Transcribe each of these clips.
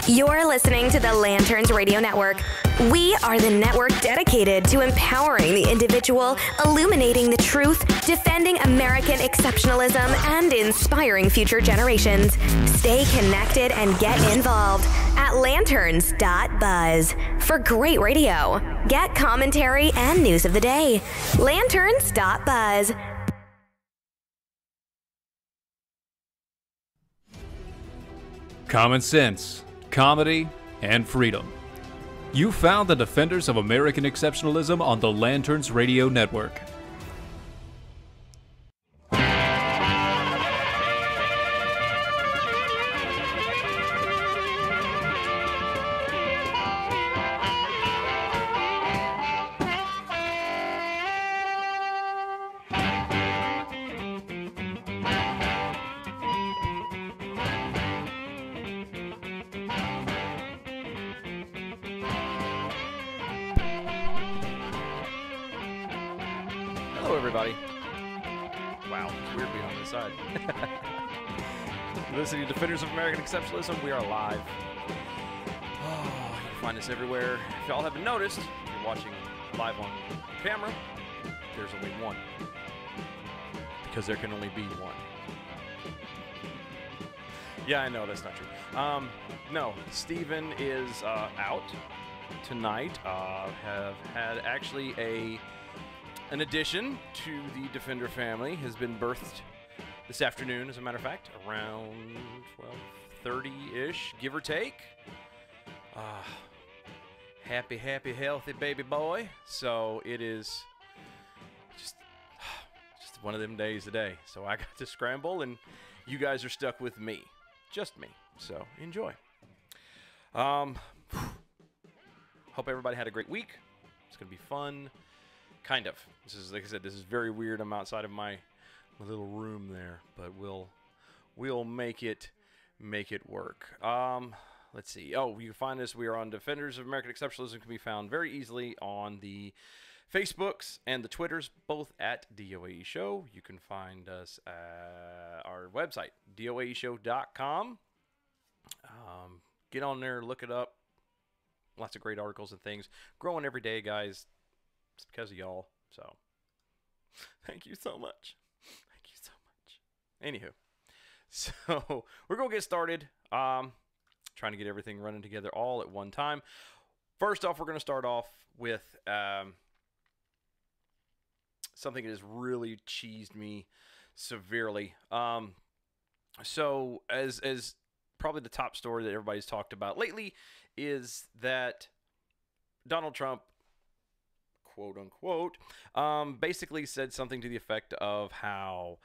You're listening to the Lanterns Radio Network. We are the network dedicated to empowering the individual, illuminating the truth, defending American exceptionalism, and inspiring future generations. Stay connected and get involved at Lanterns.buzz for great radio. Get commentary and news of the day. Lanterns.buzz. Common sense, comedy, and freedom. You found the defenders of American exceptionalism on the Lanterns Radio Network. Listening to Defenders of American Exceptionalism, we are live. Oh, you can find us everywhere. If y'all haven't noticed, if you're watching live on camera, there's only one. Because there can only be one. Yeah, I know, that's not true. No, Steven is out tonight. Have had actually an addition to the Defender family. Has been birthed this afternoon, as a matter of fact, around 12:30-ish, give or take. Happy, healthy baby boy. So it is just one of them days today. So I got to scramble, and you guys are stuck with me. Just me. So enjoy. Hope everybody had a great week. It's going to be fun. Kind of. This is, like I said, this is very weird. I'm outside of my little room there, but we'll make it work. Let's see. Oh, you can find us. We are on Defenders of American Exceptionalism. Can be found very easily on the Facebooks and the Twitters, both at DOAE Show. You can find us at our website, doaeshow.com. Get on there, look it up. Lots of great articles and things. Growing every day, guys. It's because of y'all. So, thank you so much. Anywho, so we're going to get started, trying to get everything running together all at one time. First off, we're going to start off with something that has really cheesed me severely. So as probably the top story that everybody's talked about lately is that Donald Trump, quote unquote, basically said something to the effect of how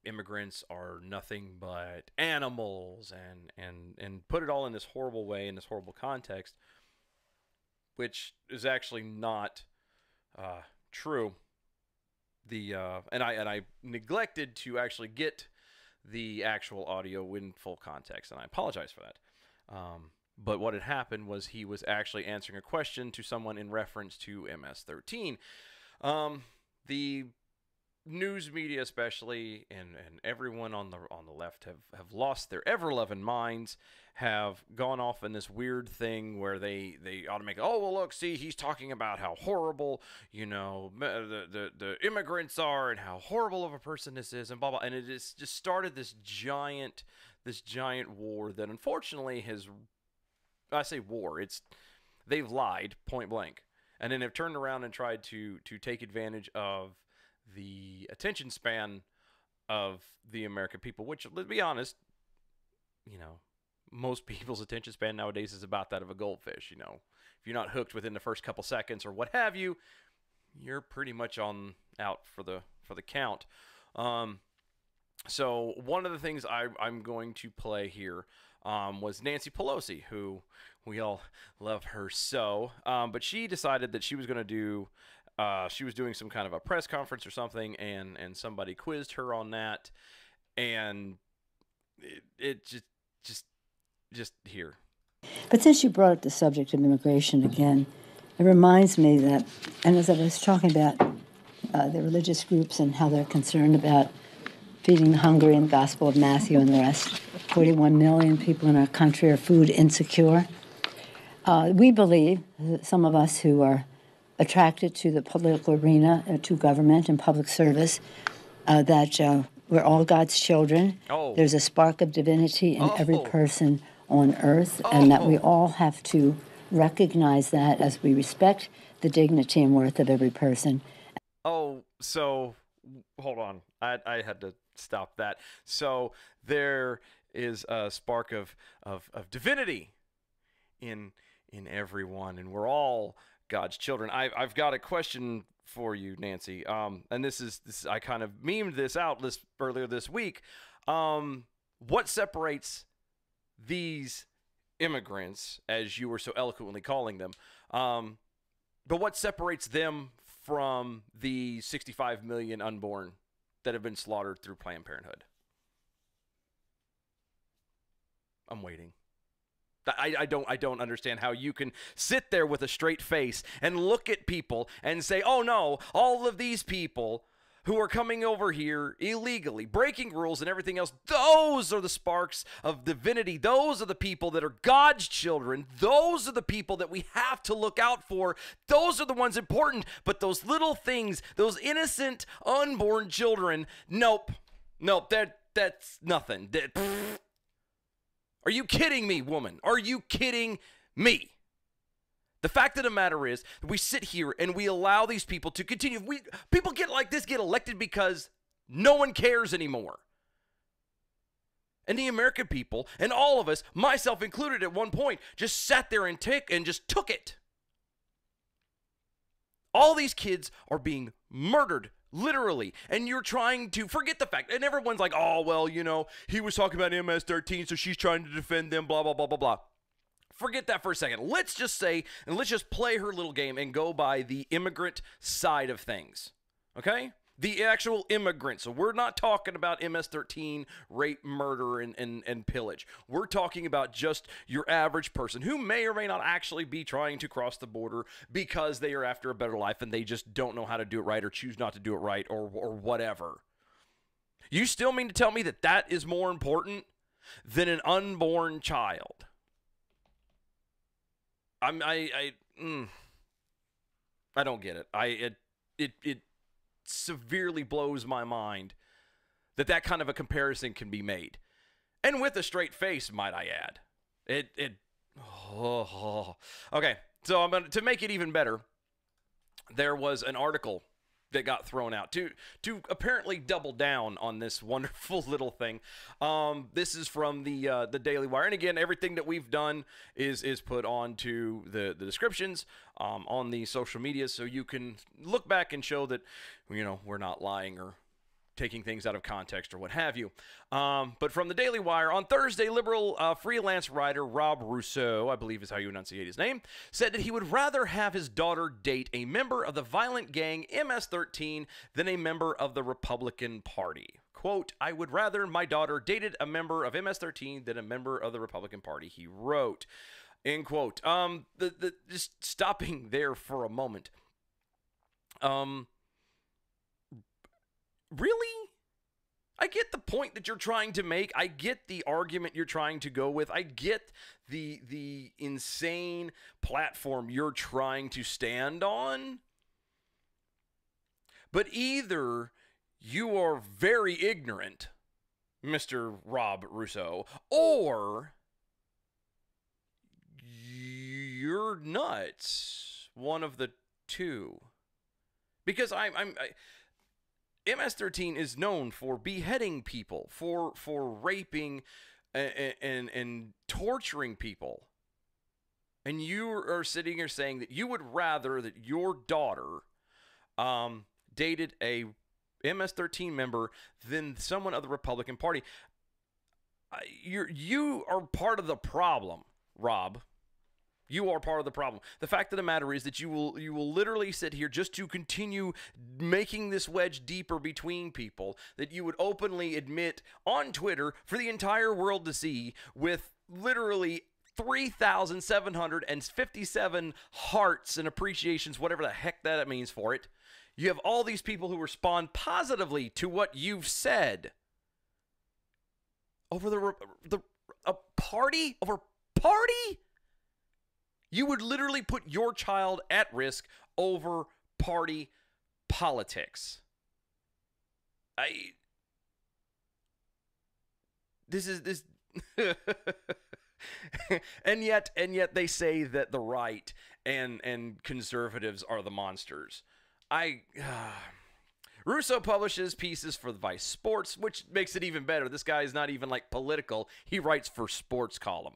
immigrants are nothing but animals, and put it all in this horrible way, in this horrible context, which is actually not true. And I neglected to actually get the actual audio in full context, and I apologize for that. But what had happened was he was actually answering a question to someone in reference to MS-13. The news media especially, and everyone on the left have lost their ever-loving minds, have gone off in this weird thing where they automatically, oh, well, look, see, he's talking about how horrible, the immigrants are, and how horrible of a person this is, and blah, blah, and it has just started this giant war that unfortunately has, I say war, they've lied point blank, and then have turned around and tried to take advantage of the attention span of the American people, which, let's be honest, most people's attention span nowadays is about that of a goldfish. If you're not hooked within the first couple seconds or what have you, you're pretty much out for the count. So one of the things I'm going to play here was Nancy Pelosi, who we all love her so, but she decided that she was going to do. She was doing some kind of a press conference or something, and somebody quizzed her on that, and it just here. But since you brought up the subject of immigration again, it reminds me that, and as I was talking about the religious groups and how they're concerned about feeding the hungry and the Gospel of Matthew and the rest. 41 million people in our country are food insecure. We believe, some of us who are attracted to the political arena, to government and public service, that we're all God's children. Oh. There's a spark of divinity in every person on earth, and that we all have to recognize that as we respect the dignity and worth of every person. Oh, so hold on. I had to stop that. So there is a spark of divinity in everyone, and we're all God's children. I've got a question for you, Nancy. And this is I kind of memed this out earlier this week. What separates these immigrants, as you were so eloquently calling them, but what separates them from the 65 million unborn that have been slaughtered through Planned Parenthood? I'm waiting. I don't understand how you can sit there with a straight face and look at people and say, oh no, all of these people who are coming over here illegally, breaking rules and everything else, those are the sparks of divinity. Those are the people that are God's children. Those are the people that we have to look out for. Those are the ones important. But those little things, those innocent, unborn children, nope, that's nothing. Are you kidding me, woman? Are you kidding me? The fact of the matter is that we sit here and we allow these people to continue. People get like this, get elected because no one cares anymore. And the American people, and all of us, myself included at one point, just sat there and just took it. All these kids are being murdered, literally, and you're trying to forget the fact, and everyone's like, oh, well, you know, he was talking about MS-13, so she's trying to defend them, blah, blah, blah, blah, blah. Forget that for a second. Let's just say, and let's just play her little game and go by the immigrant side of things, okay? The actual immigrants. So we're not talking about MS-13, rape, murder, and pillage. We're talking about just your average person who may or may not actually be trying to cross the border because they are after a better life and they just don't know how to do it right or choose not to do it right or whatever. You still mean to tell me that that is more important than an unborn child? I don't get it. It severely blows my mind that kind of a comparison can be made, and with a straight face, might I add. Okay. So to make it even better, there was an article that got thrown out to apparently double down on this wonderful little thing. This is from the Daily Wire, and again, everything that we've done is put onto the descriptions on the social media, so you can look back and show that, you know, we're not lying or taking things out of context or what have you. But from the Daily Wire, on Thursday, liberal freelance writer Rob Rousseau, I believe is how you enunciate his name, said that he would rather have his daughter date a member of the violent gang MS-13 than a member of the Republican Party. Quote, I would rather my daughter dated a member of MS-13 than a member of the Republican Party, he wrote. End quote. Just stopping there for a moment. Really? I get the point that you're trying to make. I get the argument you're trying to go with. I get the insane platform you're trying to stand on. But either you are very ignorant, Mr. Rob Rousseau, or you're nuts. One of the two. Because MS-13 is known for beheading people, for raping and torturing people. And you are sitting here saying that you would rather that your daughter dated a MS-13 member than someone of the Republican Party. You are part of the problem, Rob. You are part of the problem. The fact of the matter is that you will literally sit here just to continue making this wedge deeper between people, that you would openly admit on Twitter for the entire world to see, with literally 3,757 hearts and appreciations, whatever the heck that means for it. You have all these people who respond positively to what you've said. over a party? Over party? You would literally put your child at risk over party politics. This and yet they say that the right and conservatives are the monsters. Russo publishes pieces for the Vice Sports, which makes it even better. This guy is not even like political. He writes for sports column.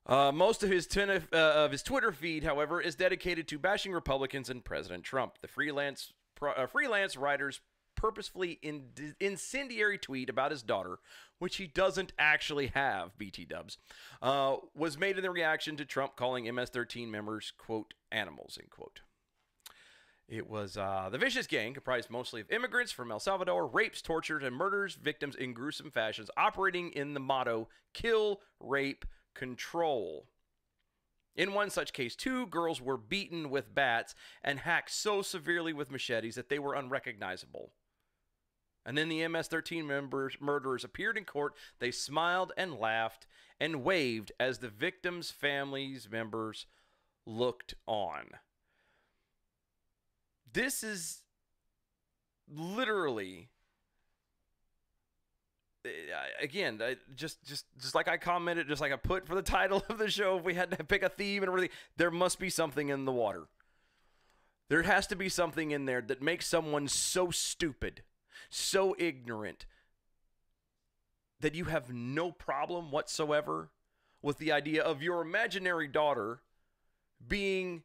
Most of his Twitter feed, however, is dedicated to bashing Republicans and President Trump. The freelance writer's purposefully incendiary tweet about his daughter, which he doesn't actually have, BT dubs, was made in the reaction to Trump calling MS-13 members, quote, animals, end quote. It was the vicious gang, comprised mostly of immigrants from El Salvador, rapes, tortures, and murders victims in gruesome fashions, operating in the motto, kill, rape, control. In one such case, 2 girls were beaten with bats and hacked so severely with machetes that they were unrecognizable. And then the MS-13 murderers appeared in court. They smiled and laughed and waved as the victims' families members looked on. This is literally, again, just like I commented, just like I put for the title of the show, if we had to pick a theme and everything, there must be something in the water. There has to be something in there that makes someone so stupid, so ignorant, that you have no problem whatsoever with the idea of your imaginary daughter being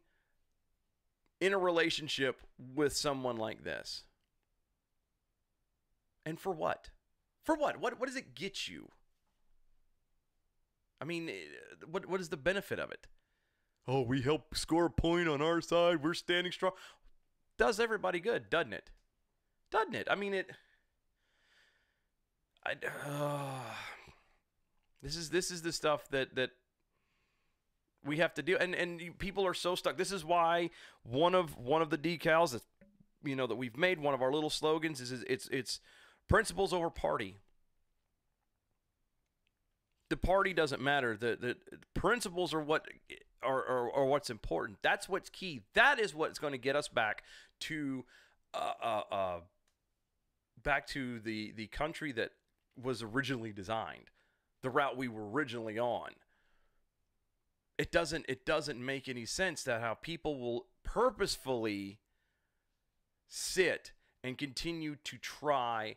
in a relationship with someone like this. And for what? For what? What does it get you? I mean, what is the benefit of it? Oh, we help score a point on our side. We're standing strong. Does everybody good, doesn't it? Doesn't it? I mean, this is the stuff that we have to do, and people are so stuck. This is why one of the decals that that we've made, one of our little slogans is it's principles over party. The party doesn't matter. The principles are what are what's important. That's what's key. That is what's going to get us back to the country that was originally designed, the route we were originally on. It doesn't make any sense that how people will purposefully sit and continue to try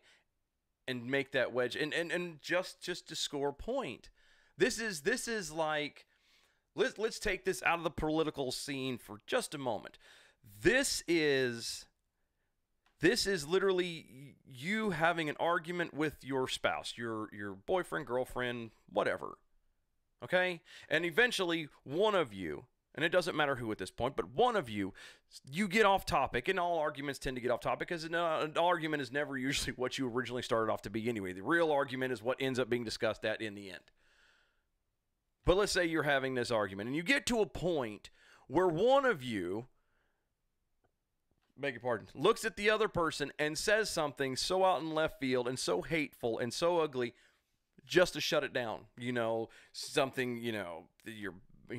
and make that wedge and just to score a point. This is like, let's take this out of the political scene for just a moment. This is literally you having an argument with your spouse, your boyfriend, girlfriend, whatever. Okay? And eventually one of you, and it doesn't matter who at this point, but one of you get off topic, and all arguments tend to get off topic because an argument is never usually what you originally started off to be anyway. The real argument is what ends up being discussed at in the end. But let's say you're having this argument, and you get to a point where one of you, beg your pardon, looks at the other person and says something so out in left field and so hateful and so ugly just to shut it down. Something,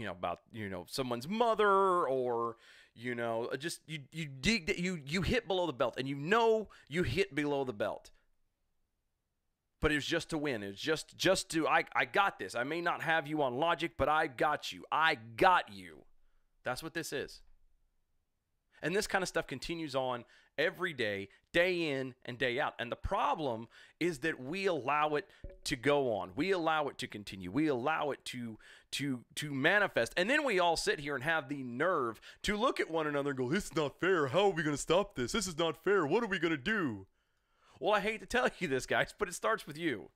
about, someone's mother, or, just you hit below the belt, and you hit below the belt. But it's just to win. It's just to, I got this. I may not have you on logic, but I got you. I got you. That's what this is. And this kind of stuff continues on every day, day in and day out. And the problem is that we allow it to go on. We allow it to continue. We allow it to manifest. And then we all sit here and have the nerve to look at one another and go, this is not fair. How are we going to stop this? This is not fair. What are we going to do? Well, I hate to tell you this, guys, but it starts with you.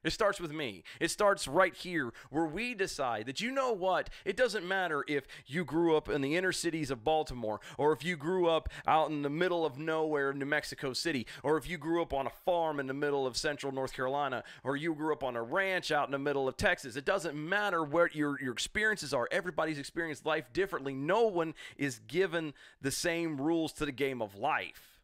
It starts with me. It starts right here where we decide that, you know what, it doesn't matter if you grew up in the inner cities of Baltimore, or if you grew up out in the middle of nowhere in New Mexico City, or if you grew up on a farm in the middle of central North Carolina, or you grew up on a ranch out in the middle of Texas. It doesn't matter what your experiences are. Everybody's experienced life differently. No one is given the same rules to the game of life.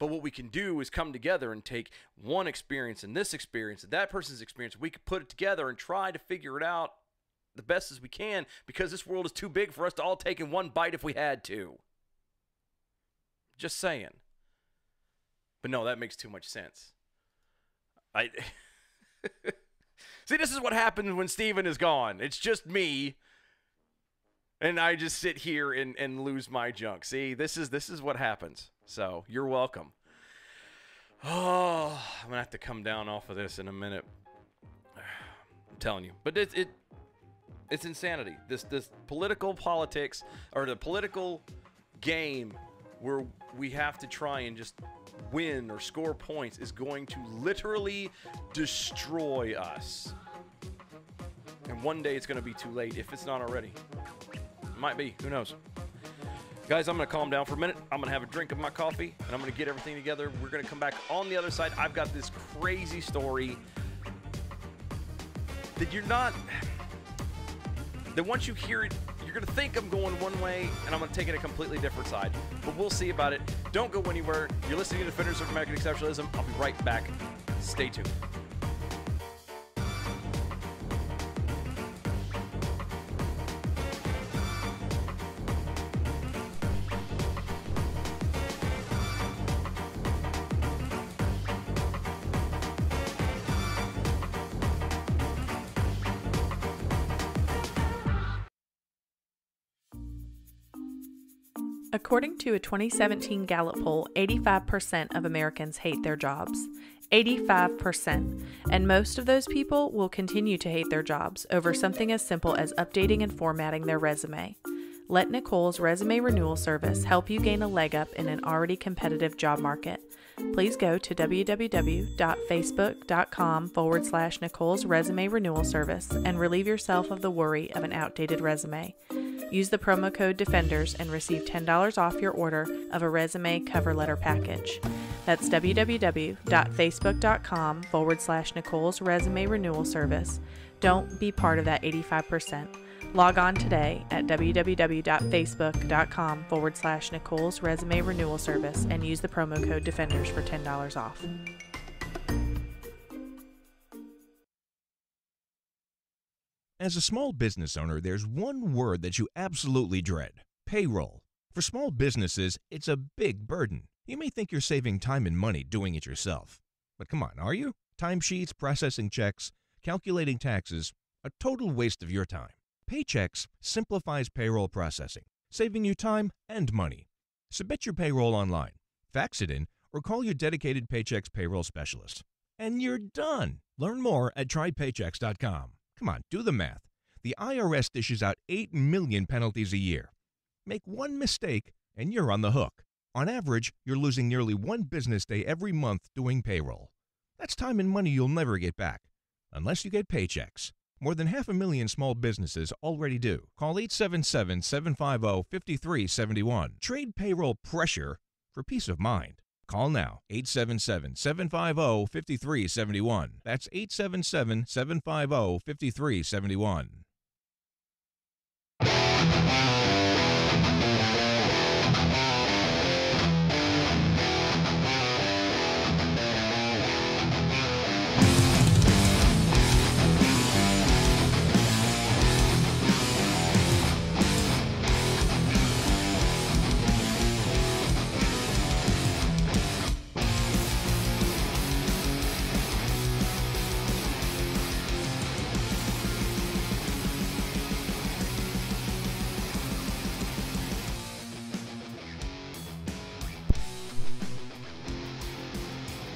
But what we can do is come together and take one experience and this experience and that person's experience. We could put it together and try to figure it out the best as we can, because this world is too big for us to all take in one bite if we had to. Just saying. But no, that makes too much sense. See, this is what happens when Steven is gone. It's just me, and I just sit here and lose my junk. See, this is what happens. So, you're welcome. Oh, I'm going to have to come down off of this in a minute. I'm telling you. But it's insanity. This political politics, or the political game where we have to try and just win or score points, is going to literally destroy us. And one day it's going to be too late, if it's not already. It might be. Who knows? Guys, I'm going to calm down for a minute. I'm going to have a drink of my coffee, and I'm going to get everything together. We're going to come back on the other side. I've got this crazy story that that once you hear it, you're going to think I'm going one way, and I'm going to take it a completely different side. But we'll see about it. Don't go anywhere. You're listening to Defenders of American Exceptionalism. I'll be right back. Stay tuned. According to a 2017 Gallup poll, 85% of Americans hate their jobs. 85%. And most of those people will continue to hate their jobs over something as simple as updating and formatting their resume. Let Nicole's resume renewal service help you gain a leg up in an already competitive job market. Please go to www.facebook.com/Nicole's resume renewal service and relieve yourself of the worry of an outdated resume. Use the promo code DEFENDERS and receive $10 off your order of a resume cover letter package. That's www.facebook.com/Nicole's resume renewal service. Don't be part of that 85%. Log on today at www.facebook.com/Nicole's resume renewal service and use the promo code DEFENDERS for $10 off. As a small business owner, there's one word that you absolutely dread: payroll. For small businesses, it's a big burden. You may think you're saving time and money doing it yourself. But come on, are you? Timesheets, processing checks, calculating taxes, a total waste of your time. Paychex simplifies payroll processing, saving you time and money. Submit your payroll online, fax it in, or call your dedicated Paychex payroll specialist. And you're done. Learn more at trypaychex.com. Come on, do the math. The IRS dishes out 8 million penalties a year. Make one mistake and you're on the hook. On average, you're losing nearly one business day every month doing payroll. That's time and money you'll never get back, unless you get Paychex. More than 500,000 small businesses already do. Call 877-750-5371. Trade payroll pressure for peace of mind. Call now, 877-750-5371. That's 877-750-5371.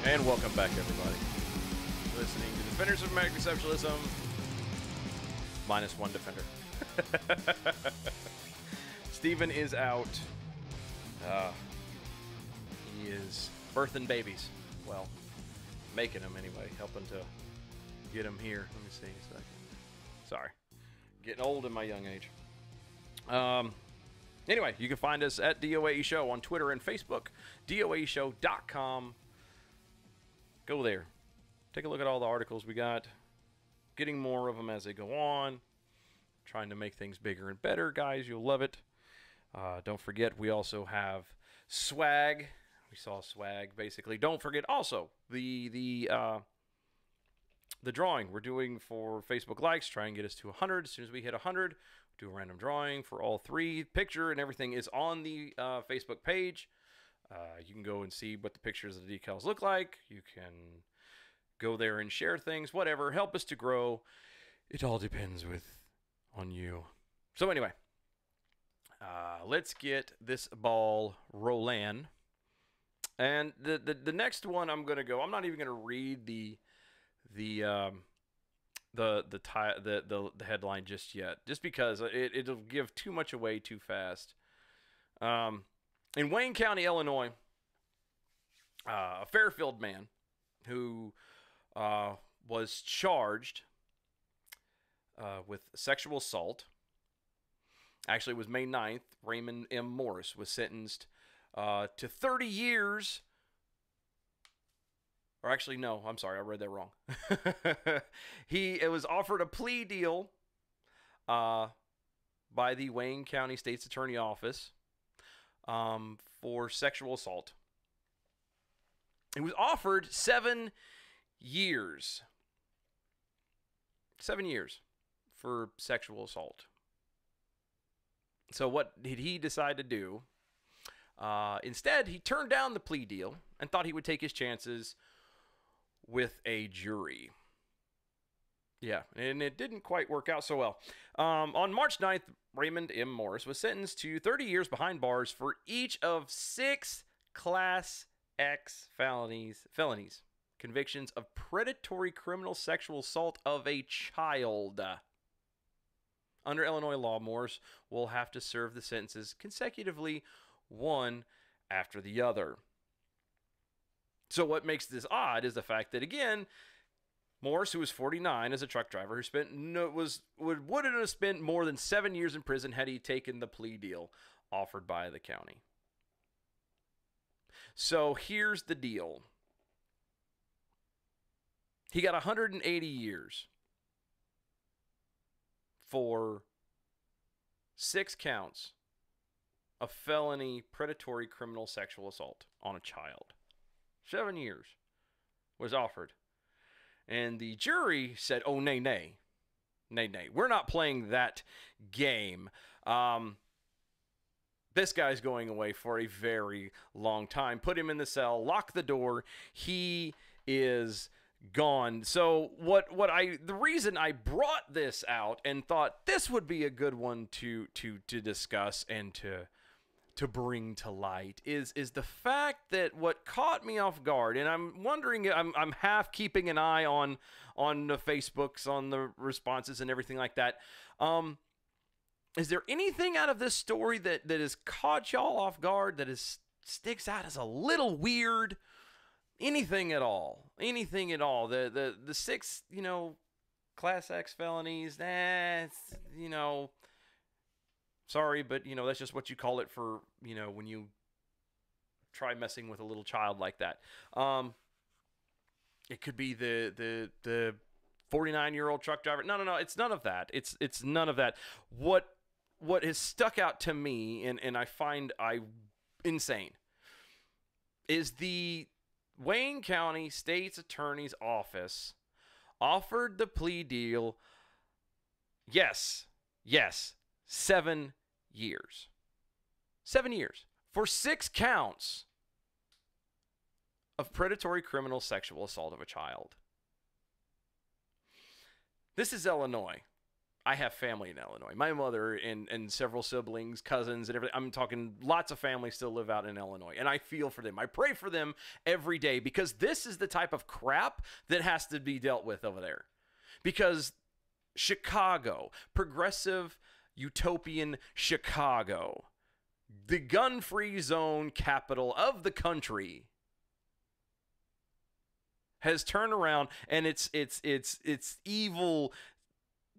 And welcome back, everybody. Listening to Defenders of American Exceptionalism. Minus one defender. Steven is out. He is birthing babies. Well, making them anyway. Helping to get them here. Let me see a second. Sorry. Getting old in my young age. Anyway, you can find us at DOAE Show on Twitter and Facebook. DOAEshow.com. Go there. Take a look at all the articles we got. Getting more of them as they go on. Trying to make things bigger and better, guys. You'll love it. Don't forget, we also have swag. We saw swag, basically. Don't forget also the drawing we're doing for Facebook likes. Try and get us to 100. As soon as we hit 100, do a random drawing for all 3. Picture and everything is on the Facebook page. You can go and see what the pictures of the decals look like. You can go there and share things, whatever. Help us to grow. It all depends on you. So anyway, let's get this ball rolling. And the next one I'm going to go. I'm not even going to read the headline just yet, just because it'll give too much away too fast. In Wayne County, Illinois, a Fairfield man who was charged with sexual assault. Actually, it was May 9th. Raymond M. Morris was sentenced to 30 years. Or actually, no, I'm sorry, I read that wrong. It was offered a plea deal by the Wayne County State's Attorney Office for sexual assault. It was offered 7 years. 7 years for sexual assault. So what did he decide to do? Instead, he turned down the plea deal and thought he would take his chances with a jury. Yeah, and it didn't quite work out so well. On March 9th, Raymond M. Morris was sentenced to 30 years behind bars for each of 6 Class X felonies, convictions of predatory criminal sexual assault of a child. Under Illinois law, Morris will have to serve the sentences consecutively, one after the other. So what makes this odd is the fact that, again, Morris, who was 49 as a truck driver, who wouldn't have spent more than 7 years in prison had he taken the plea deal offered by the county. So here's the deal. He got 180 years for 6 counts of felony predatory criminal sexual assault on a child. 7 years was offered. And the jury said, oh, nay, nay. Nay, nay. We're not playing that game. This guy's going away for a very long time. Put him in the cell, lock the door. He is gone. So the reason I brought this out and thought this would be a good one to discuss and to bring to light is the fact that what caught me off guard, and I'm wondering, I'm half keeping an eye on the Facebooks, on the responses and everything like that. Is there anything out of this story that has caught y'all off guard, that sticks out as a little weird? Anything at all? Anything at all? The 6, Class X felonies, sorry, but, that's just what you call it for, when you try messing with a little child like that. It could be the 49-year-old truck driver. No, it's none of that. It's none of that. What has stuck out to me, and I find insane, is the Wayne County State's Attorney's Office offered the plea deal, yes, 7 years. 7 years for 6 counts of predatory criminal sexual assault of a child. This is Illinois. I have family in Illinois. My mother and several siblings, cousins, and everything. I'm talking lots of families still live out in Illinois, and I feel for them. I pray for them every day, because this is the type of crap that has to be dealt with over there. Because Chicago, progressive, utopian Chicago, the gun-free zone capital of the country, has turned around, and it's evil,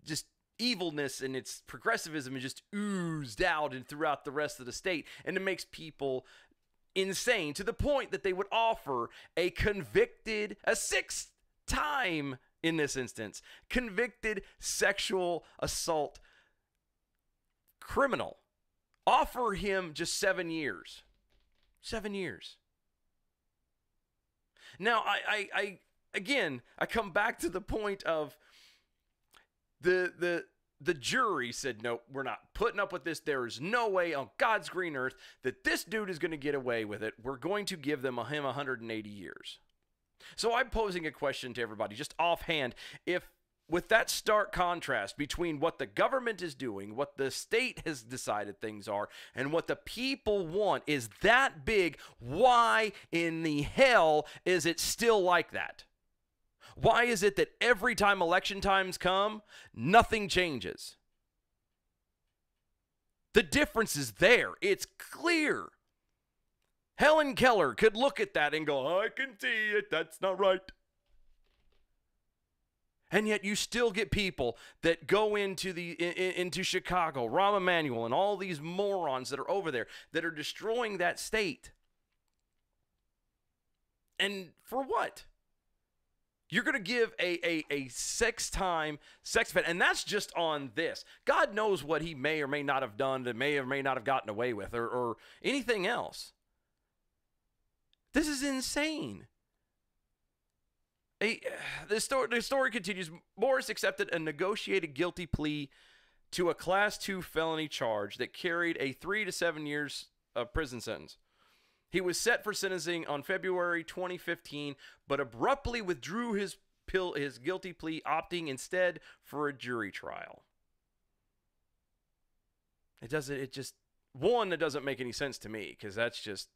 just evilness, and its progressivism is just oozed out and throughout the rest of the state, and it makes people insane to the point that they would offer a 6-time, in this instance, convicted sexual assault criminal, offer him just 7 years. 7 years. Now, I again, I come back to the point of the jury said, no, we're not putting up with this. There is no way on God's green earth that this dude is going to get away with it. We're going to give him 180 years. So I'm posing a question to everybody, just offhand. If, with that stark contrast between what the government is doing, what the state has decided things are, and what the people want is that big, why in the hell is it still like that? Why is it that every time election times come, nothing changes? The difference is there. It's clear. Helen Keller could look at that and go, I can see it. That's not right. And yet you still get people that go into into Chicago, Rahm Emanuel, and all these morons that are over there that are destroying that state. And for what? You're going to give a six-time sex offender, and that's just on this. God knows what he may or may not have done, that may or may not have gotten away with, or anything else. This is insane. The story continues. Morris accepted a negotiated guilty plea to a Class 2 felony charge that carried a 3 to 7 years of prison sentence. He was set for sentencing on February 2015, but abruptly withdrew his guilty plea, opting instead for a jury trial. That doesn't make any sense to me, because that's just,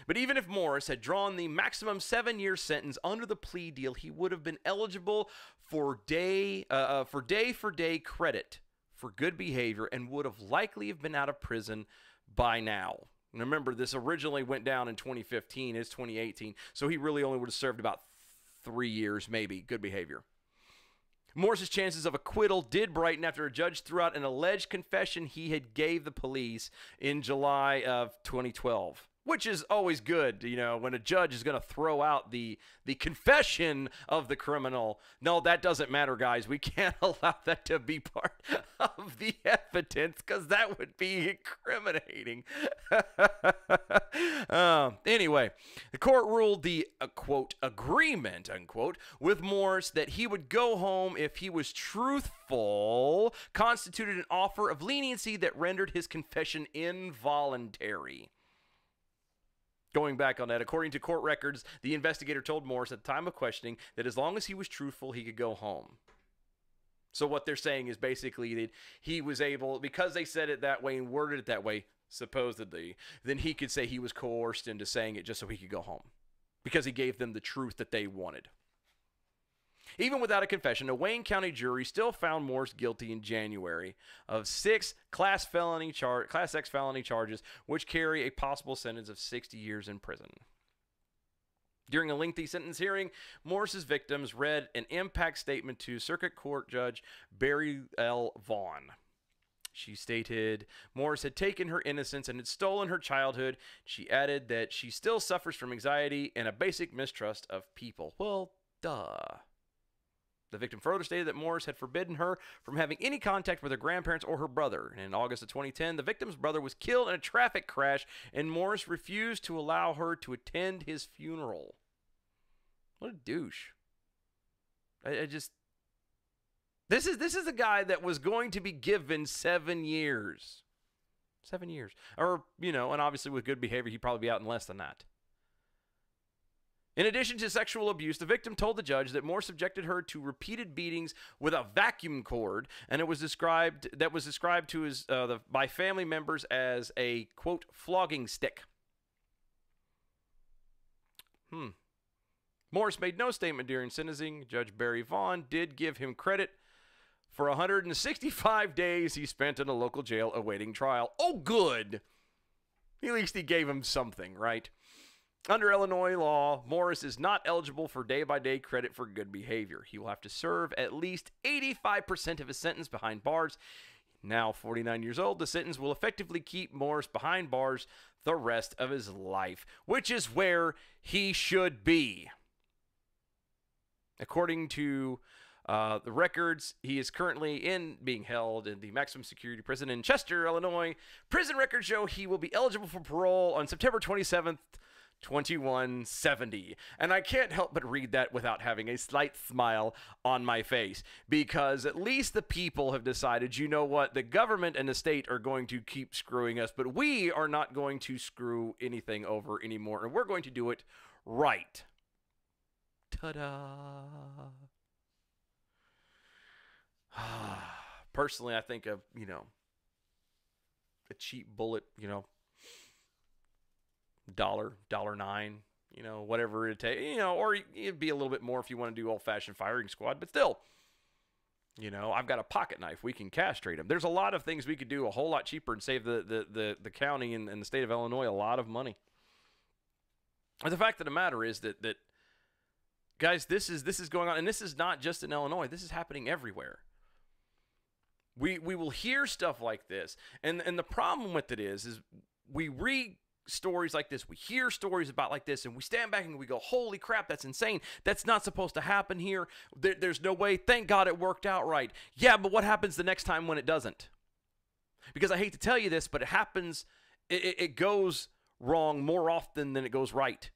But even if Morris had drawn the maximum 7-year sentence under the plea deal, he would have been eligible for day-for-day credit for good behavior and would have likely have been out of prison by now. And remember, this originally went down in 2015. It's 2018, so he really only would have served about 3 years, maybe, good behavior. Morris's chances of acquittal did brighten after a judge threw out an alleged confession he had gave the police in July of 2012. Which is always good, when a judge is going to throw out the confession of the criminal. No, that doesn't matter, guys. We can't allow that to be part of the evidence, because that would be incriminating. Anyway, the court ruled the, quote, agreement, unquote, with Morris that he would go home if he was truthful constituted an offer of leniency that rendered his confession involuntary. Going back on that, according to court records, the investigator told Morris at the time of questioning that as long as he was truthful, he could go home. So what they're saying is basically that he was able, because they said it that way and worded it that way, supposedly, then he could say he was coerced into saying it just so he could go home, because he gave them the truth that they wanted. Even without a confession, a Wayne County jury still found Morris guilty in January of 6 Class X felony charges, which carry a possible sentence of 60 years in prison. During a lengthy sentence hearing, Morris's victims read an impact statement to Circuit Court Judge Barry L. Vaughn. She stated Morris had taken her innocence and had stolen her childhood. She added that she still suffers from anxiety and a basic mistrust of people. Well, duh. The victim further stated that Morris had forbidden her from having any contact with her grandparents or her brother. And in August of 2010, the victim's brother was killed in a traffic crash, and Morris refused to allow her to attend his funeral. What a douche. This is a guy that was going to be given 7 years. 7 years. Or, and obviously with good behavior, he'd probably be out in less than that. In addition to sexual abuse, the victim told the judge that Morris subjected her to repeated beatings with a vacuum cord, and it was described to by family members as a, quote, flogging stick. Morris made no statement during sentencing. Judge Barry Vaughn did give him credit for 165 days he spent in a local jail awaiting trial. Oh, good. At least he gave him something, right? Under Illinois law, Morris is not eligible for day-by-day credit for good behavior. He will have to serve at least 85% of his sentence behind bars. Now 49 years old, the sentence will effectively keep Morris behind bars the rest of his life, which is where he should be. According to the records, he is currently being held in the maximum security prison in Chester, Illinois. Prison records show he will be eligible for parole on September 27th, 2170. And I can't help but read that without having a slight smile on my face, because at least the people have decided, you know what, the government and the state are going to keep screwing us, but we are not going to screw anything over anymore, and we're going to do it right. Ta-da. Personally, I think of, a cheap bullet, $1.09, whatever it takes, or it'd be a little bit more if you want to do old-fashioned firing squad, but still, I've got a pocket knife. We can castrate them. There's a lot of things we could do a whole lot cheaper and save the county and the state of Illinois a lot of money. And the fact of the matter is that guys, this is going on, and this is not just in Illinois. This is happening everywhere. We will hear stuff like this, and the problem with it is we read stories like this, we hear stories about like this, and we stand back and we go, holy crap, that's insane. That's not supposed to happen here. There's no way. Thank God it worked out right. Yeah, but what happens the next time when it doesn't? Because I hate to tell you this, but it happens, it goes wrong more often than it goes right.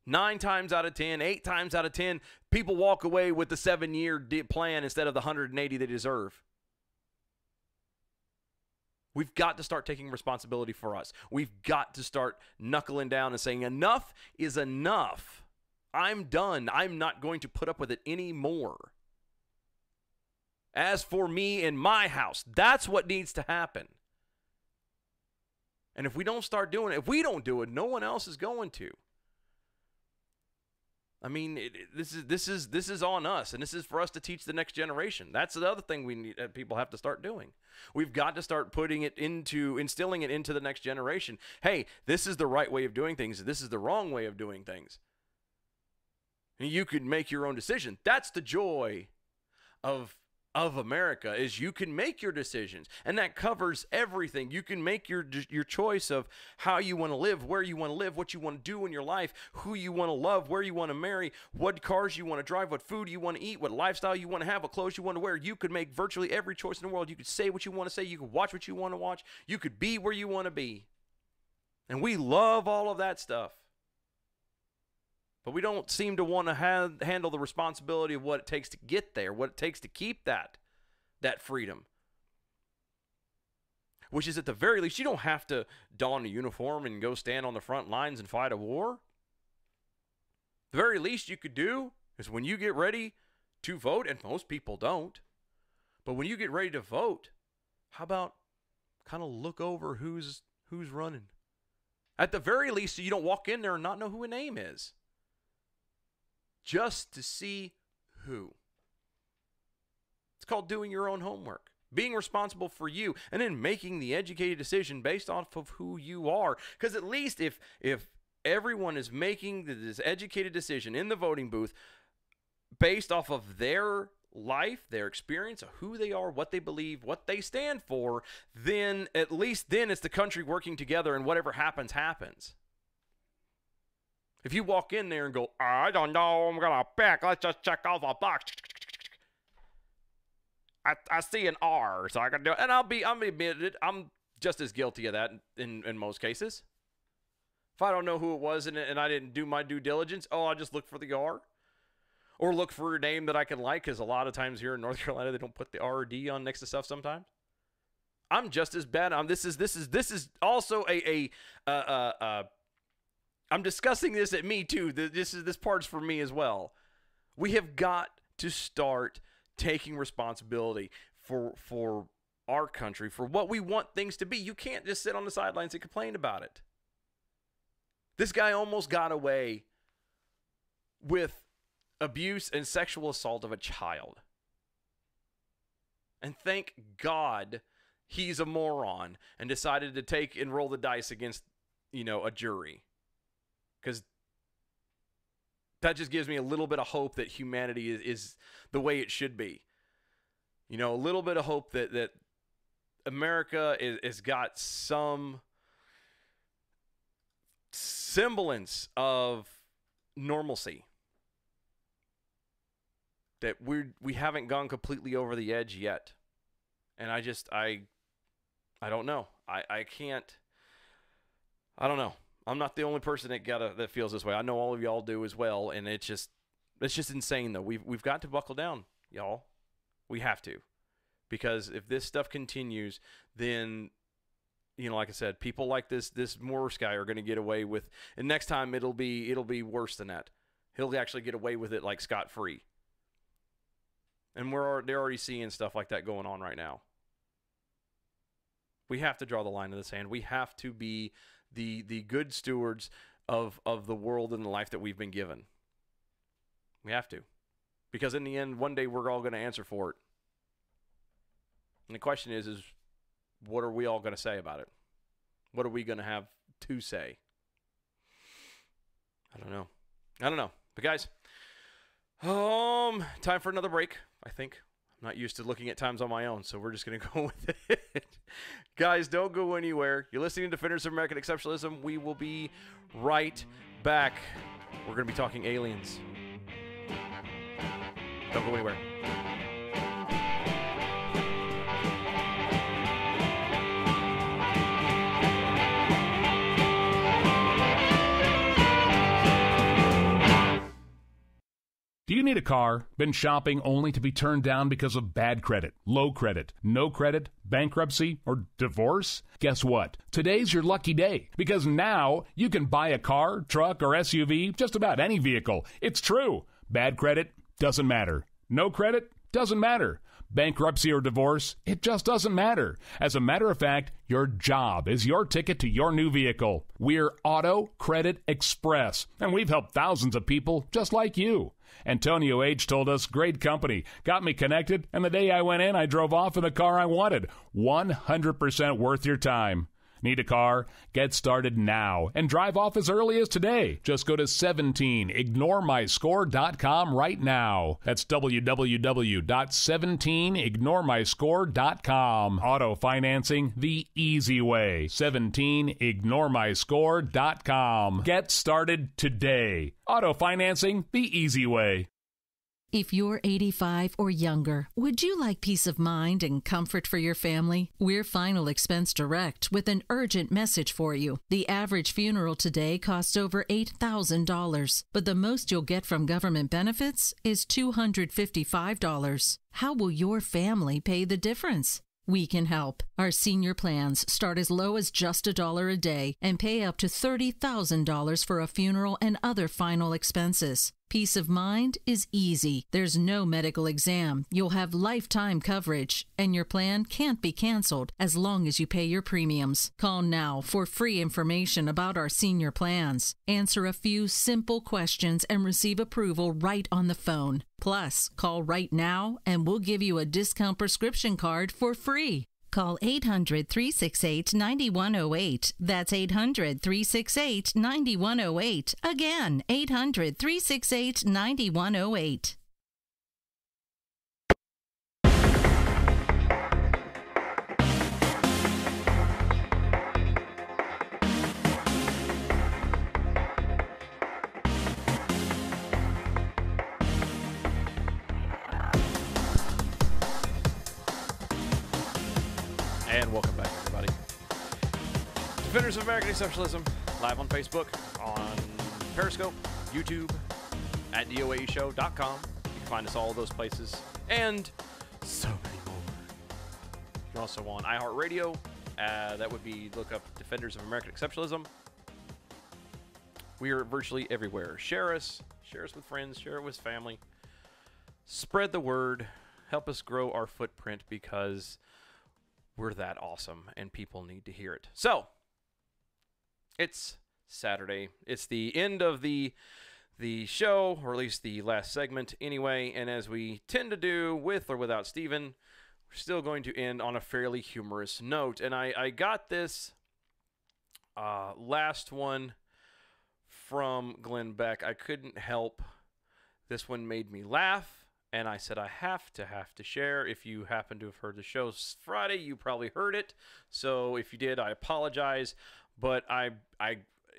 9 times out of 10, 8 times out of 10, people walk away with the 7-year plan instead of the 180 they deserve. We've got to start taking responsibility for us. We've got to start knuckling down and saying enough is enough. I'm done. I'm not going to put up with it anymore. As for me and my house, that's what needs to happen. And if we don't start doing it, if we don't do it, no one else is going to. I mean, this is on us, and this is for us to teach the next generation. That's the other thing we need. People have to start doing. We've got to start instilling it into the next generation. Hey, this is the right way of doing things. This is the wrong way of doing things. And you can make your own decision. That's the joy of America, is you can make your decisions, and that covers everything. You can make your choice of how you want to live, where you want to live, what you want to do in your life, who you want to love, where you want to marry, what cars you want to drive, what food you want to eat, what lifestyle you want to have, what clothes you want to wear. You could make virtually every choice in the world. You could say what you want to say. You could watch what you want to watch. You could be where you want to be. And we love all of that stuff. But we don't seem to want to handle the responsibility of what it takes to get there, what it takes to keep that freedom. Which is, at the very least, you don't have to don a uniform and go stand on the front lines and fight a war. The very least you could do is, when you get ready to vote, and most people don't, but when you get ready to vote, how about kind of look over who's running? At the very least, so you don't walk in there and not know who a name is. Just to see who. It's called doing your own homework. Being responsible for you, and then making the educated decision based off of who you are. Because at least if everyone is making this educated decision in the voting booth based off of their life, their experience, of who they are, what they believe, what they stand for, then at least then it's the country working together, and whatever happens, happens. If you walk in there and go, I don't know, I'm going to pick, let's just check off a box. I see an R, so I can do it. And I'm admitted, I'm just as guilty of that in most cases. If I don't know who it was and I didn't do my due diligence, I just look for the R. Or look for a name that I can like, because a lot of times here in North Carolina, they don't put the R or D on next to stuff sometimes. I'm just as bad. This is also I'm discussing this at me too. This part's for me as well. We have got to start taking responsibility for our country, for what we want things to be. You can't just sit on the sidelines and complain about it. This guy almost got away with abuse and sexual assault of a child. And thank God he's a moron and decided to take and roll the dice against, a jury. Because that just gives me a little bit of hope that humanity is the way it should be. A little bit of hope that America has got some semblance of normalcy. That we haven't gone completely over the edge yet. And I don't know. I don't know. I'm not the only person that feels this way. I know all of y'all do as well, and it's just insane though. We've got to buckle down, y'all. We have to, because if this stuff continues, then like I said, people like this Morse guy are going to get away with, and next time it'll be worse than that. He'll actually get away with it like scot-free. And they're already seeing stuff like that going on right now. We have to draw the line in the sand. We have to be the good stewards of the world and the life that we've been given. We have to. Because in the end, one day we're all going to answer for it. And the question is what are we all going to say about it? What are we going to have to say? I don't know. But guys, time for another break, I think. I'm not used to looking at times on my own, so we're just going to go with it. Guys, don't go anywhere. You're listening to Defenders of American Exceptionalism. We will be right back. We're going to be talking aliens. Don't go anywhere. Do you need a car? Been shopping only to be turned down because of bad credit, low credit, no credit, bankruptcy, or divorce? Guess what? Today's your lucky day, because now you can buy a car, truck, or SUV, just about any vehicle. It's true. Bad credit doesn't matter. No credit doesn't matter. Bankruptcy or divorce, it just doesn't matter. As a matter of fact, your job is your ticket to your new vehicle. We're Auto Credit Express, and we've helped thousands of people just like you. Antonio H. told us, great company, got me connected, and the day I went in, I drove off in the car I wanted. 100% worth your time. Need a car? Get started now and drive off as early as today. Just go to 17ignoremyscore.com right now. That's www.17ignoremyscore.com. Auto financing the easy way. 17ignoremyscore.com. Get started today. Auto financing the easy way. If you're 85 or younger, would you like peace of mind and comfort for your family? We're Final Expense Direct with an urgent message for you. The average funeral today costs over $8,000, but the most you'll get from government benefits is $255. How will your family pay the difference? We can help. Our senior plans start as low as just $1 a day and pay up to $30,000 for a funeral and other final expenses. Peace of mind is easy. There's no medical exam. You'll have lifetime coverage, and your plan can't be canceled as long as you pay your premiums. Call now for free information about our senior plans. Answer a few simple questions and receive approval right on the phone. Plus, call right now and we'll give you a discount prescription card for free. Call 800-368-9108. That's 800-368-9108. Again, 800-368-9108. And welcome back, everybody. Defenders of American Exceptionalism, live on Facebook, on Periscope, YouTube, at doaeshow.com. You can find us all those places, and so many more. You're also on iHeartRadio. That would be, look up Defenders of American Exceptionalism. We are virtually everywhere. Share us with friends, share it with family. Spread the word. Help us grow our footprint, because we're that awesome, and people need to hear it. So, it's Saturday. It's the end of the show, or at least the last segment anyway, and as we tend to do with or without Steven, we're still going to end on a fairly humorous note. And I got this last one from Glenn Beck. I couldn't help. This one made me laugh. And I said, I have to share. If you happen to have heard the show Friday, you probably heard it. So if you did, I apologize. But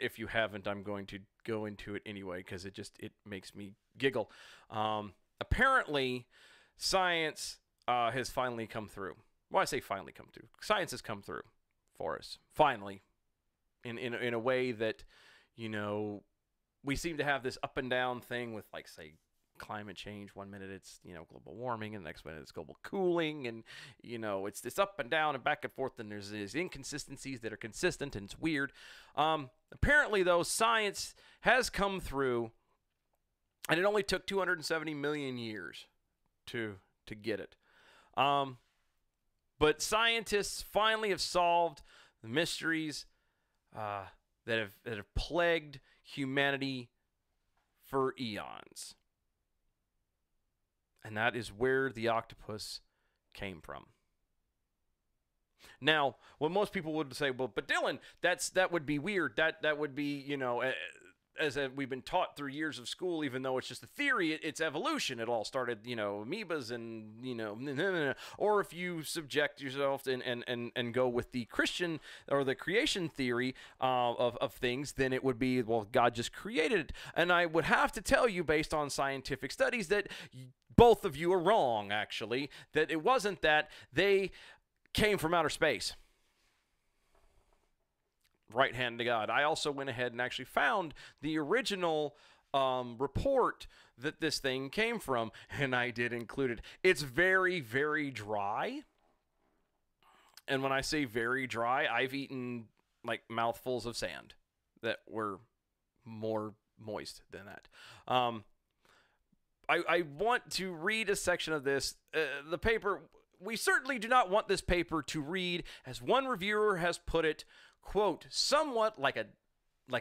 if you haven't, I'm going to go into it anyway, because it makes me giggle. Apparently, science has finally come through. Well, I say finally come through. Science has come through for us. Finally. in a way that, we seem to have this up and down thing with, like, say, climate change. One minute it's, global warming, and the next minute it's global cooling, and, it's this up and down and back and forth, and there's these inconsistencies that are consistent, and it's weird. Apparently, though, science has come through, and it only took 270 million years to get it. But scientists finally have solved the mysteries that have plagued humanity for eons. And that is where the octopus came from. Now, what most people would say, well, but Dylan, that would be weird. That would be, as we've been taught through years of school, even though it's just a theory, it's evolution. It all started, amoebas and, or if you subject yourself and go with the Christian or the creation theory of things, then it would be, well, God just created it. And I would have to tell you, based on scientific studies, that both of you are wrong, actually, that it wasn't that. They came from outer space. Right hand to God. I also went ahead and actually found the original report that this thing came from, and I did include it. It's very, very dry. And when I say very dry, I've eaten like mouthfuls of sand that were more moist than that. I want to read a section of this. The paper, we certainly do not want this paper to read, as one reviewer has put it, quote, somewhat like a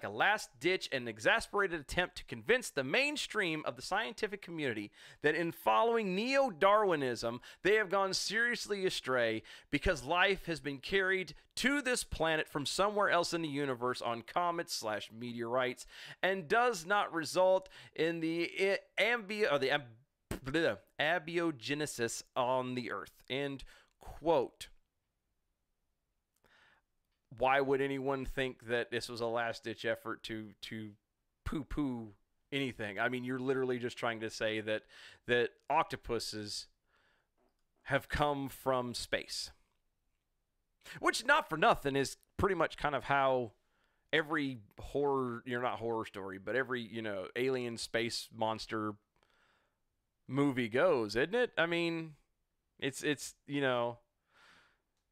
last-ditch and exasperated attempt to convince the mainstream of the scientific community that in following neo-Darwinism, they have gone seriously astray because life has been carried to this planet from somewhere else in the universe on comets/meteorites and does not result in the abiogenesis on the Earth, end quote. Why would anyone think that this was a last-ditch effort to poo-poo anything? I mean, you're literally just trying to say that octopuses have come from space. Which, not for nothing, is pretty much kind of how every not horror story, but every, alien space monster movie goes, isn't it? I mean, it's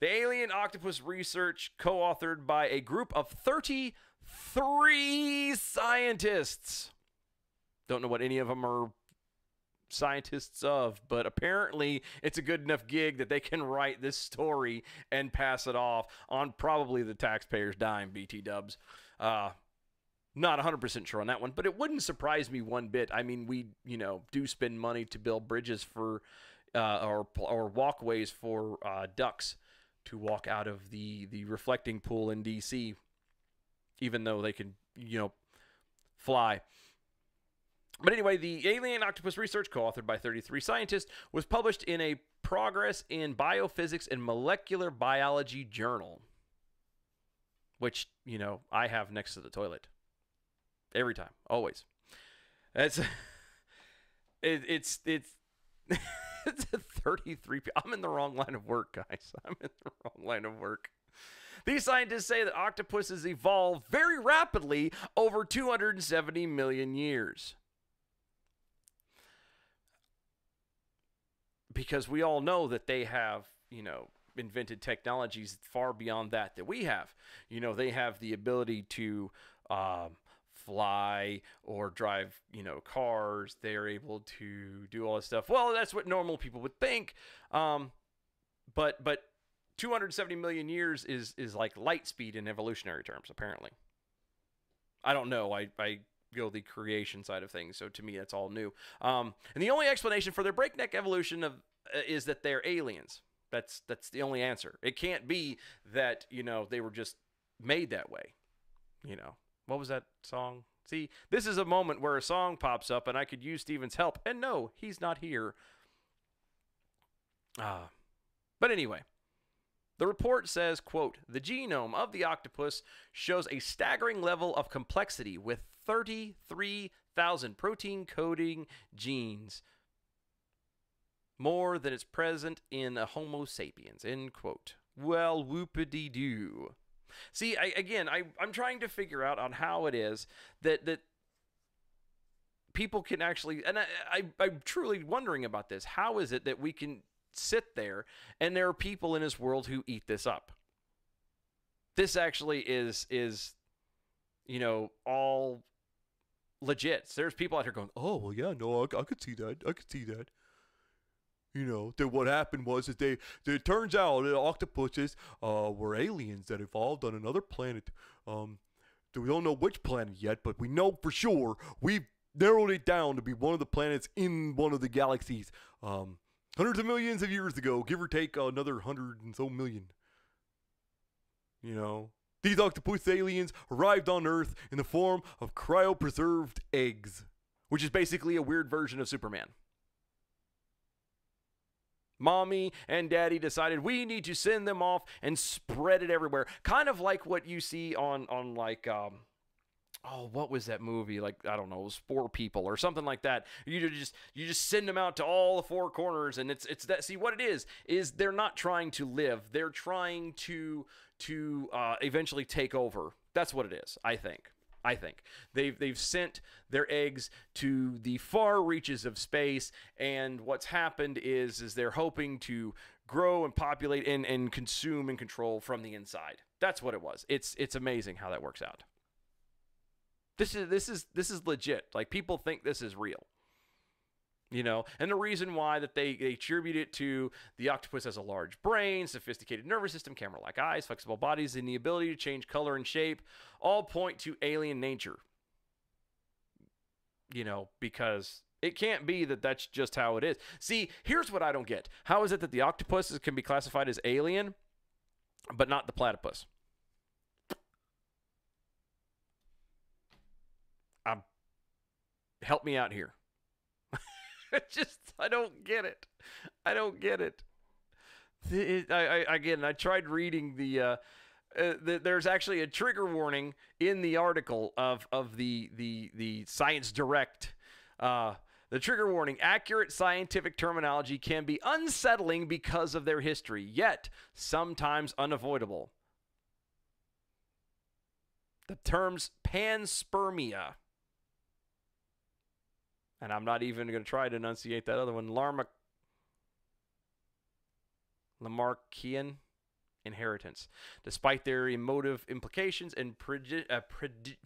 the Alien Octopus Research, co-authored by a group of 33 scientists. Don't know what any of them are scientists of, but apparently it's a good enough gig that they can write this story and pass it off on probably the taxpayers' dime, BT dubs. Not 100% sure on that one, but it wouldn't surprise me one bit. I mean, we, do spend money to build bridges for, or walkways for ducks to walk out of the reflecting pool in D.C., even though they can, fly. But anyway, the Alien Octopus Research, co-authored by 33 scientists, was published in a Progress in Biophysics and Molecular Biology journal, which, I have next to the toilet. Every time. Always. It's 33 people. I'm in the wrong line of work, guys. I'm in the wrong line of work. These scientists say that octopuses evolved very rapidly over 270 million years. Because we all know that they have, invented technologies far beyond that we have. They have the ability to fly or drive, cars. They're able to do all this stuff. Well, that's what normal people would think. But 270 million years is like light speed in evolutionary terms, apparently. I don't know. I go the creation side of things, so to me that's all new. And the only explanation for their breakneck evolution is that they're aliens. That's the only answer. It can't be that, they were just made that way. What was that song? See, this is a moment where a song pops up and I could use Steven's help. And no, he's not here. But anyway, the report says, quote, the genome of the octopus shows a staggering level of complexity with 33,000 protein coding genes, more than is present in a Homo sapiens, end quote. Well, whoopity-doo. See, I'm trying to figure out on how it is that people can actually, and I'm truly wondering about this. How is it that we can sit there and there are people in this world who eat this up? This actually is all legit. So there's people out here going, oh, well, yeah, no, I could see that. I could see that. That what happened was that it turns out that octopuses were aliens that evolved on another planet. We don't know which planet yet, but we know for sure we've narrowed it down to be one of the planets in one of the galaxies. Hundreds of millions of years ago, give or take another 100 and so million. These octopus aliens arrived on Earth in the form of cryopreserved eggs, which is basically a weird version of Superman. Mommy and Daddy decided we need to send them off and spread it everywhere. Kind of like what you see on like, what was that movie? Like, I don't know, it was 4 People or something like that. You just send them out to all the 4 corners, and it's that. See, what it is they're not trying to live. They're trying to eventually take over. That's what it is, I think. They've sent their eggs to the far reaches of space, and what's happened is they're hoping to grow and populate and consume and control from the inside. That's what it was. It's amazing how that works out. This is legit. Like, people think this is real. And the reason why that they attribute it to the octopus has a large brain, sophisticated nervous system, camera-like eyes, flexible bodies, and the ability to change color and shape, all point to alien nature. Because it can't be that that's just how it is. See, here's what I don't get. How is it that the octopus can be classified as alien, but not the platypus? Help me out here. I don't get it. I tried reading there's actually a trigger warning in the article of the Science Direct. The trigger warning: accurate scientific terminology can be unsettling because of their history, yet sometimes unavoidable. The terms panspermia, and I'm not even going to try to enunciate that other one, Lamarckian inheritance, despite their emotive implications and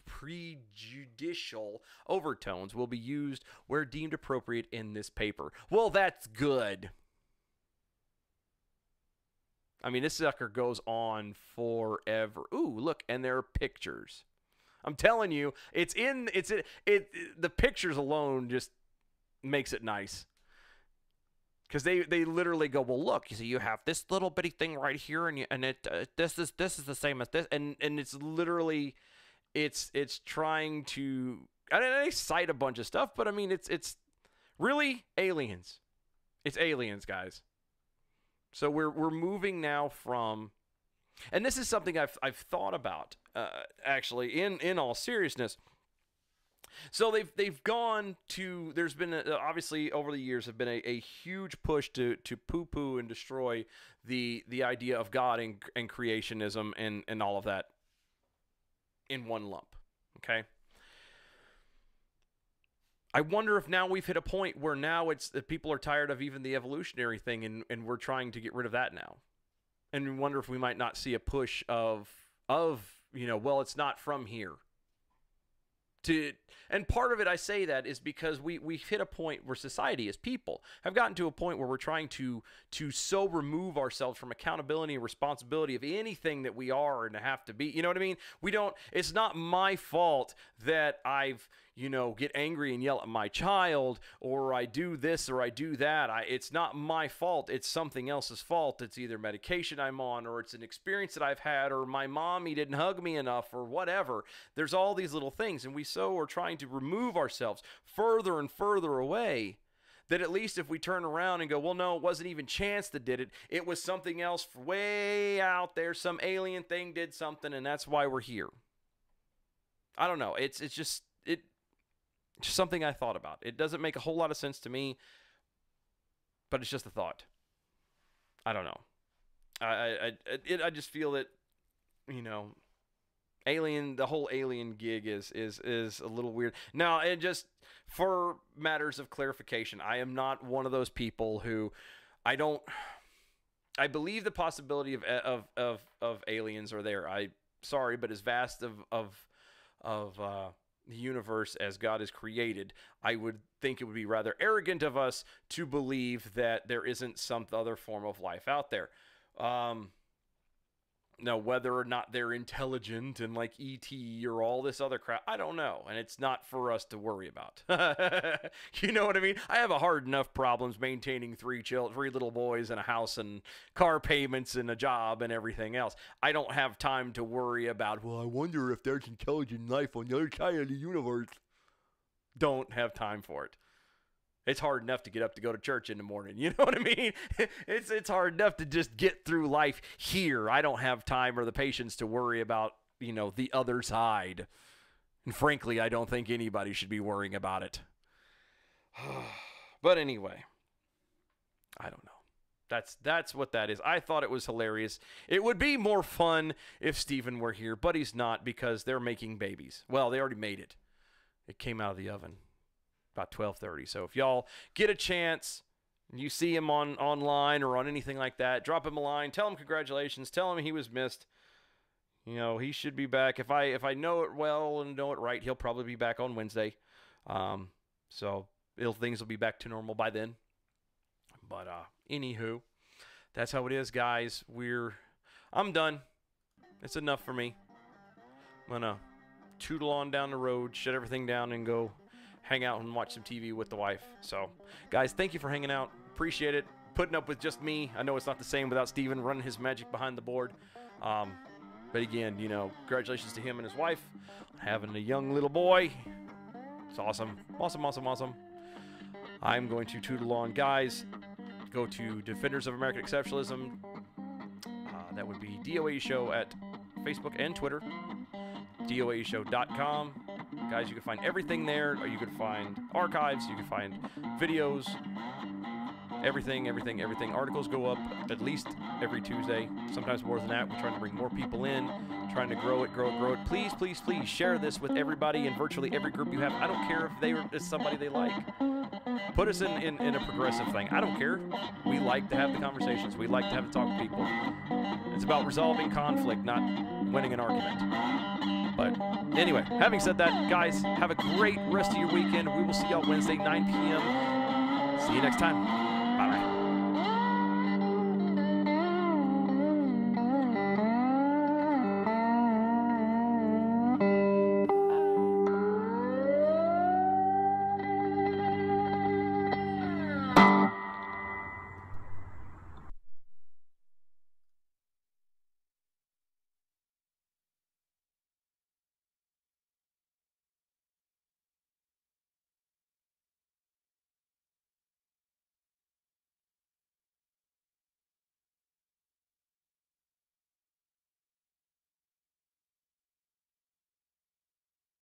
prejudicial overtones, will be used where deemed appropriate in this paper. Well, that's good. I mean, this sucker goes on forever. Ooh, look, and there are pictures. I'm telling you, the pictures alone just makes it nice. Because they literally go, well, look, you see, you have this little bitty thing right here, and this is the same as this, and it's literally, it's trying to, they cite a bunch of stuff, but I mean, it's really aliens. It's aliens, guys. So we're moving now from, and this is something I've thought about, actually, in all seriousness. So they've gone to, there's been, obviously, over the years, have been a huge push to poo-poo and destroy the idea of God and creationism and all of that in one lump, okay? I wonder if now we've hit a point where now it's that people are tired of even the evolutionary thing, and we're trying to get rid of that now. And we wonder if we might not see a push of well, it's not from here. And part of it, I say that, is because we've hit a point where society as people have gotten to a point where we're trying to so remove ourselves from accountability and responsibility of anything that we are and have to be. You know what I mean? It's not my fault that I've, get angry and yell at my child, or I do this or I do that. It's not my fault. It's something else's fault. It's either medication I'm on, or it's an experience that I've had, or my mommy didn't hug me enough, or whatever. There's all these little things, and we so are trying to remove ourselves further and further away, that at least if we turn around and go, well, no, it wasn't even chance that did it. It was something else way out there. Some alien thing did something, and that's why we're here. I don't know. It's just something I thought about. It doesn't make a whole lot of sense to me, but it's just a thought. I don't know. I just feel that the whole alien gig is a little weird. Now, and just for matters of clarification, I am not one of those people who I believe the possibility of aliens are there. Sorry, but as vast of the universe as God has created, I would think it would be rather arrogant of us to believe that there isn't some other form of life out there. Now, whether or not they're intelligent and like E.T. or all this other crap, I don't know. And it's not for us to worry about. You know what I mean? I have a hard enough problems maintaining three little boys and a house and car payments and a job and everything else. I don't have time to worry about, well, I wonder if there's intelligent life on the other side of the universe. Don't have time for it. It's hard enough to get up to go to church in the morning. You know what I mean? It's hard enough to just get through life here. I don't have time or the patience to worry about, the other side. And frankly, I don't think anybody should be worrying about it. But anyway, I don't know. That's what that is. I thought it was hilarious. It would be more fun if Steven were here, but he's not because they're making babies. Well, they already made it. It came out of the oven about 12:30. So if y'all get a chance, you see him online or on anything like that, drop him a line, tell him congratulations, tell him he was missed. He should be back. If I know it well and know it right, he'll probably be back on Wednesday. So things will be back to normal by then. But anywho, that's how it is, guys. I'm done. It's enough for me. I'm gonna tootle on down the road, shut everything down, and go hang out and watch some TV with the wife. So, guys, thank you for hanging out. Appreciate it. Putting up with just me. I know it's not the same without Steven running his magic behind the board. But again, congratulations to him and his wife having a young little boy. It's awesome. Awesome, awesome, awesome. I'm going to tootle on, guys. Go to Defenders of American Exceptionalism. That would be DOA Show at Facebook and Twitter. DOAShow.com. Guys, you can find everything there. Or you can find archives. You can find videos. Everything. Articles go up at least every Tuesday. Sometimes more than that. We're trying to bring more people in. Trying to grow it. Please, please, please share this with everybody in virtually every group you have. I don't care if it's somebody they like. Put us in a progressive thing. I don't care. We like to have the conversations. We like to have to talk to people. It's about resolving conflict, not winning an argument. But anyway, having said that, guys, have a great rest of your weekend. We will see y'all Wednesday, 9 p.m. See you next time. Bye-bye.